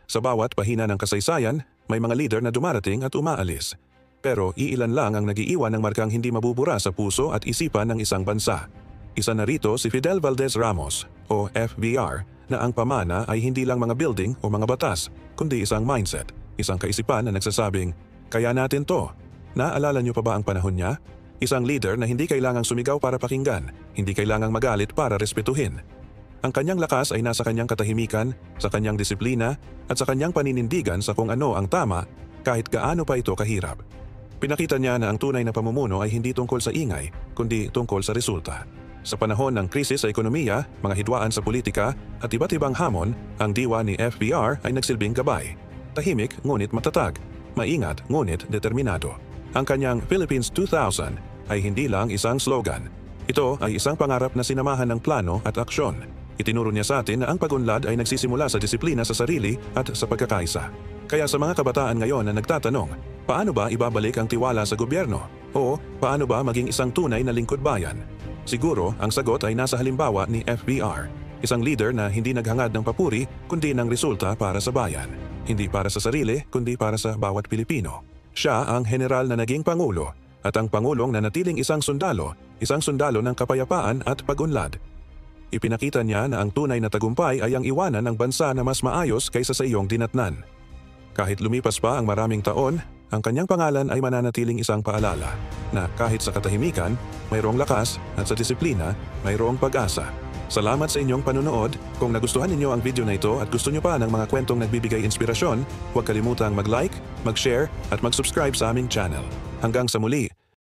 Sa bawat pahina ng kasaysayan, may mga leader na dumarating at umaalis. Pero iilan lang ang nagiiwan ng markang hindi mabubura sa puso at isipan ng isang bansa. Isa na rito si Fidel Valdez Ramos o FVR na ang pamana ay hindi lang mga building o mga batas, kundi isang mindset, isang kaisipan na nagsasabing, kaya natin to. Naalala niyo pa ba ang panahon niya? Isang leader na hindi kailangang sumigaw para pakinggan, hindi kailangang magalit para respetuhin. Ang kanyang lakas ay nasa kanyang katahimikan, sa kanyang disiplina, at sa kanyang paninindigan sa kung ano ang tama kahit gaano pa ito kahirap. Pinakita niya na ang tunay na pamumuno ay hindi tungkol sa ingay, kundi tungkol sa resulta. Sa panahon ng krisis sa ekonomiya, mga hidwaan sa politika, at iba't ibang hamon, ang diwa ni FVR ay nagsilbing gabay. Tahimik ngunit matatag, maingat ngunit determinado. Ang kanyang Philippines 2000 ay hindi lang isang slogan. Ito ay isang pangarap na sinamahan ng plano at aksyon. Itinuro niya sa atin na ang pag-unlad ay nagsisimula sa disiplina sa sarili at sa pagkakaisa. Kaya sa mga kabataan ngayon na nagtatanong, paano ba ibabalik ang tiwala sa gobyerno? O paano ba maging isang tunay na lingkod bayan? Siguro ang sagot ay nasa halimbawa ni FVR, isang leader na hindi naghangad ng papuri kundi ng resulta para sa bayan. Hindi para sa sarili kundi para sa bawat Pilipino. Siya ang general na naging pangulo at ang pangulong na natiling isang sundalo ng kapayapaan at pag-unlad. Ipinakita niya na ang tunay na tagumpay ay ang iwanan ng bansa na mas maayos kaysa sa iyong dinatnan. Kahit lumipas pa ang maraming taon, ang kanyang pangalan ay mananatiling isang paalala na kahit sa katahimikan, mayroong lakas at sa disiplina, mayroong pag-asa. Salamat sa inyong panunood. Kung nagustuhan ninyo ang video na ito at gusto nyo pa ng mga kwentong nagbibigay inspirasyon, huwag kalimutang mag-like, mag-share at mag-subscribe sa aming channel. Hanggang sa muli,